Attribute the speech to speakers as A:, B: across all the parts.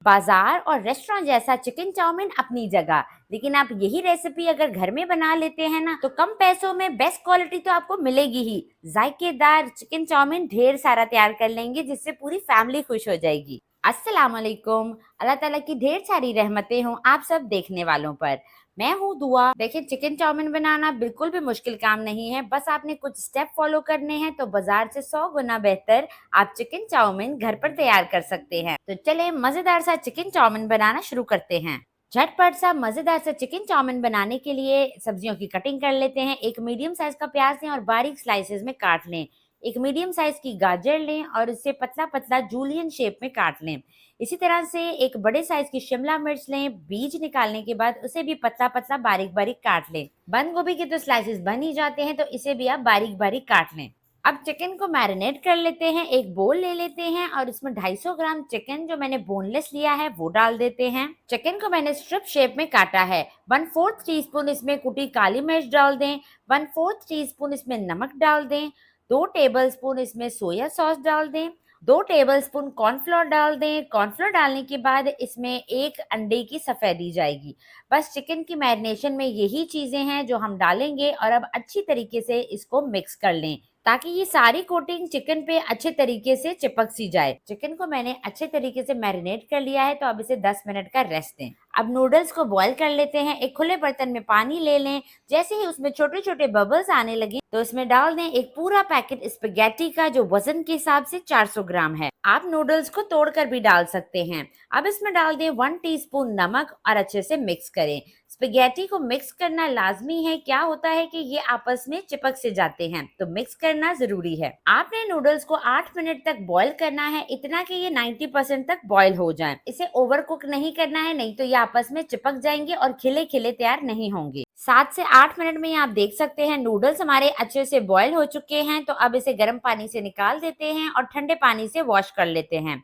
A: बाजार और रेस्टोरेंट जैसा चिकन चाउमीन अपनी जगह, लेकिन आप यही रेसिपी अगर घर में बना लेते हैं ना, तो कम पैसों में बेस्ट क्वालिटी तो आपको मिलेगी ही। जायकेदार चिकन चाउमीन ढेर सारा तैयार कर लेंगे, जिससे पूरी फैमिली खुश हो जाएगी। अस्सलाम वालेकुम। अल्लाह ताला की ढेर सारी रहमतें हों आप सब देखने वालों पर। मैं हूँ दुआ। देखिए, चिकन चाउमीन बनाना बिल्कुल भी मुश्किल काम नहीं है, बस आपने कुछ स्टेप फॉलो करने हैं तो बाजार से 100 गुना बेहतर आप चिकन चाउमीन घर पर तैयार कर सकते हैं। तो चले मजेदार सा चिकन चाउमीन बनाना शुरू करते हैं। झटपट सा मजेदार सा चिकन चाउमीन बनाने के लिए सब्जियों की कटिंग कर लेते हैं। एक मीडियम साइज का प्याज लें और बारीक स्लाइसेस में काट लें। एक मीडियम साइज की गाजर लें और इसे पतला पतला जूलियन शेप में काट लें। इसी तरह से एक बड़े साइज की शिमला मिर्च लें। बीज निकालने के बाद उसे भी पतला पतला बारीक बारीक काट लें। बंद गोभी के तो स्लाइसेस बन ही जाते हैं, तो इसे भी आप बारीक बारीक काट लें। अब चिकन को मैरिनेट कर लेते हैं। एक बोल ले लेते हैं और इसमें 250 ग्राम चिकन जो मैंने बोनलेस लिया है वो डाल देते हैं। चिकन को मैंने स्ट्रिप शेप में काटा है। 1/4 टीस्पून इसमें कुटी काली मिर्च डाल दें। 1/4 टीस्पून इसमें नमक डाल दें। 2 टेबलस्पून इसमें सोया सॉस डाल दें। 2 टेबलस्पून कॉर्नफ्लोर डाल दें। कॉर्नफ्लोर डालने के बाद इसमें एक अंडे की सफेदी जाएगी। बस चिकन की मैरिनेशन में यही चीजें हैं जो हम डालेंगे और अब अच्छी तरीके से इसको मिक्स कर लें, ताकि ये सारी कोटिंग चिकन पे अच्छे तरीके से चिपक सी जाए। चिकन को मैंने अच्छे तरीके से मैरिनेट कर लिया है, तो अब इसे 10 मिनट का रेस्ट दें। अब नूडल्स को बॉईल कर लेते हैं। एक खुले बर्तन में पानी ले लें। जैसे ही उसमें छोटे छोटे बबल्स आने लगे तो इसमें डाल दें एक पूरा पैकेट स्पेगेटी का, जो वजन के हिसाब से 400 ग्राम है। आप नूडल्स को तोड़कर भी डाल सकते हैं। अब इसमें डाल दें 1 टीस्पून नमक और अच्छे से मिक्स करें। स्पेगेटी को मिक्स करना लाजमी है। क्या होता है कि ये आपस में चिपक से जाते हैं, तो मिक्स करना जरूरी है। आपने नूडल्स को 8 मिनट तक बॉईल करना है, इतना कि ये 90% तक बॉईल हो जाए। इसे ओवर कुक नहीं करना है, नहीं तो ये आपस में चिपक जाएंगे और खिले खिले तैयार नहीं होंगे। 7 से 8 मिनट में आप देख सकते हैं नूडल्स हमारे अच्छे से बॉईल हो चुके हैं। तो अब इसे गर्म पानी से निकाल देते हैं और ठंडे पानी से वॉश कर लेते हैं।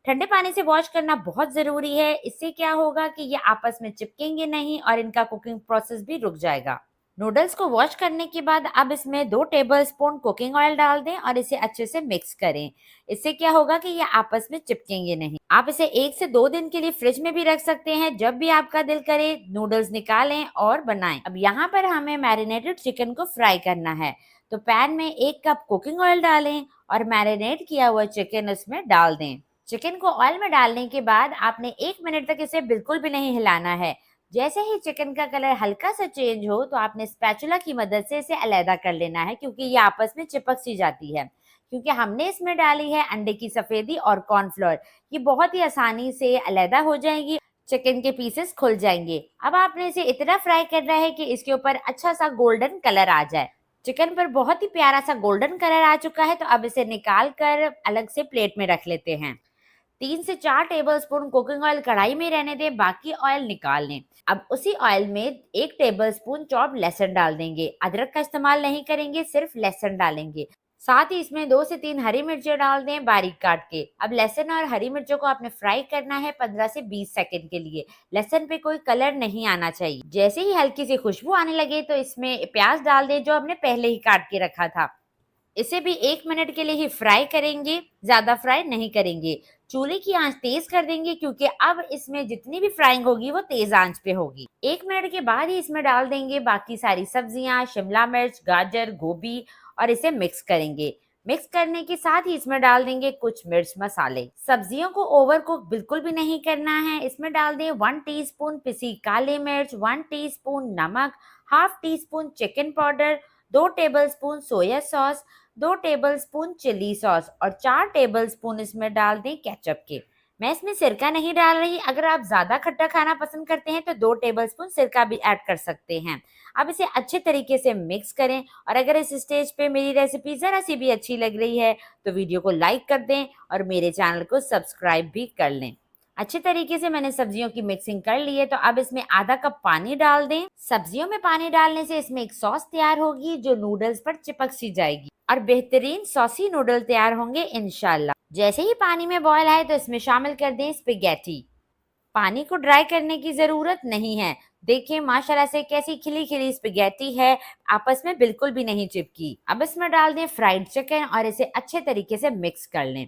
A: ठंडे पानी से वॉश करना बहुत जरूरी है। इससे क्या होगा कि ये आपस में चिपकेंगे नहीं और इनका कुकिंग प्रोसेस भी रुक जाएगा। नूडल्स को वॉश करने के बाद अब इसमें 2 टेबलस्पून कुकिंग ऑयल डाल दें और इसे अच्छे से मिक्स करें। इससे क्या होगा कि ये आपस में चिपकेंगे नहीं। आप इसे 1 से 2 दिन के लिए फ्रिज में भी रख सकते हैं। जब भी आपका दिल करे नूडल्स निकालें और बनाएं। अब यहाँ पर हमें मैरिनेटेड चिकन को फ्राई करना है। तो पैन में 1 कप कुकिंग ऑयल डालें और मैरिनेट किया हुआ चिकन इसमें डाल दें। चिकन को ऑयल में डालने के बाद आपने 1 मिनट तक इसे बिल्कुल भी नहीं हिलाना है। जैसे ही चिकन का कलर हल्का सा चेंज हो तो आपने स्पैचुला की मदद से इसे अलहदा कर लेना है, क्योंकि ये आपस में चिपक सी जाती है। क्योंकि हमने इसमें डाली है अंडे की सफेदी और कॉर्नफ्लोर, ये बहुत ही आसानी से अलहदा हो जाएंगी। चिकन के पीसेस खुल जाएंगे। अब आपने इसे इतना फ्राई करना है कि इसके ऊपर अच्छा सा गोल्डन कलर आ जाए। चिकन पर बहुत ही प्यारा सा गोल्डन कलर आ चुका है, तो अब इसे निकाल कर अलग से प्लेट में रख लेते हैं। 3 से 4 टेबलस्पून कुकिंग ऑयल कढ़ाई में रहने दें, बाकी ऑयल निकाल लें। अब उसी ऑयल में 1 टेबलस्पून चॉप्ड लहसुन डाल देंगे। अदरक का इस्तेमाल नहीं करेंगे, सिर्फ लहसुन डालेंगे। साथ ही इसमें 2 से 3 हरी मिर्चें डाल दें बारीक काट के। अब लहसुन और हरी मिर्चों को आपने फ्राई करना है 15 से 20 सेकंड के लिए। लहसुन पे कोई कलर नहीं आना चाहिए। जैसे ही हल्की सी खुशबू आने लगे तो इसमें प्याज डाल दें, जो हमने पहले ही काट के रखा था। इसे भी 1 मिनट के लिए ही फ्राई करेंगे, ज्यादा फ्राई नहीं करेंगे। चूल्हे की आंच तेज कर देंगे, क्योंकि अब इसमें जितनी भी फ्राइंग होगी वो तेज आंच पे होगी। 1 मिनट के बाद ही इसमें डाल देंगे बाकी सारी सब्जियां, शिमला मिर्च, गाजर, गोभी और इसे मिक्स करेंगे। मिक्स करने के साथ ही इसमें डाल देंगे कुछ मिर्च मसाले। सब्जियों को ओवर कुक बिल्कुल भी नहीं करना है। इसमें डाल दें 1 टीस्पून पिसी काली मिर्च, 1 टीस्पून नमक, half teaspoon chicken powder, 2 tablespoon soya sauce, 2 tablespoon chilli sauce और 4 टेबलस्पून इसमें डाल दें केचप के। मैं इसमें सिरका नहीं डाल रही। अगर आप ज्यादा खट्टा खाना पसंद करते हैं तो 2 टेबलस्पून सिरका भी ऐड कर सकते हैं। अब इसे अच्छे तरीके से मिक्स करें। और अगर इस स्टेज पे मेरी रेसिपी जरा सी भी अच्छी लग रही है तो वीडियो को लाइक कर दें और मेरे चैनल को सब्सक्राइब भी कर लें। अच्छे तरीके से मैंने सब्जियों की मिक्सिंग कर ली है, तो अब इसमें आधा कप पानी डाल दें। सब्जियों में पानी डालने से इसमें एक सॉस तैयार होगी, जो नूडल्स पर चिपक सी जाएगी और बेहतरीन सॉसी नूडल तैयार होंगे इंशाल्लाह। जैसे ही पानी में बॉयल आए तो इसमें शामिल कर दें स्पेगेटी। पानी को ड्राई करने की जरूरत नहीं है। देखिए माशाल्लाह से कैसी खिली खिली स्पेगेटी है, आपस में बिल्कुल भी नहीं चिपकी। अब इसमें डाल दें फ्राइड चिकन और इसे अच्छे तरीके से मिक्स कर लें।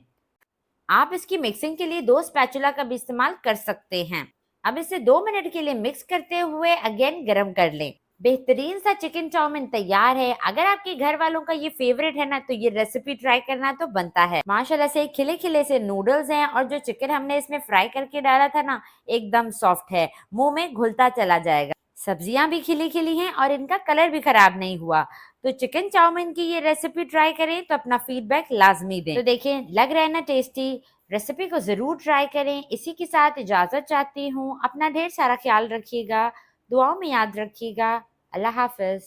A: आप इसकी मिक्सिंग के लिए 2 स्पैचुला का भी इस्तेमाल कर सकते हैं। अब इसे 2 मिनट के लिए मिक्स करते हुए अगेन गरम कर लें। बेहतरीन सा चिकन चाउमीन तैयार है। अगर आपके घर वालों का ये फेवरेट है ना, तो ये रेसिपी ट्राई करना तो बनता है। माशाल्लाह से खिले खिले से नूडल्स हैं और जो चिकन हमने इसमें फ्राई करके डाला था ना, एकदम सॉफ्ट है, मुंह में घुलता चला जाएगा। सब्जियां भी खिली खिली हैं और इनका कलर भी खराब नहीं हुआ। तो चिकन चाउमीन की ये रेसिपी ट्राई करें तो अपना फीडबैक लाजमी दें। तो देखें, लग रहा है ना टेस्टी। रेसिपी को जरूर ट्राई करें। इसी के साथ इजाजत चाहती हूँ। अपना ढेर सारा ख्याल रखिएगा, दुआओं में याद रखिएगा। अल्लाह हाफ़िज़।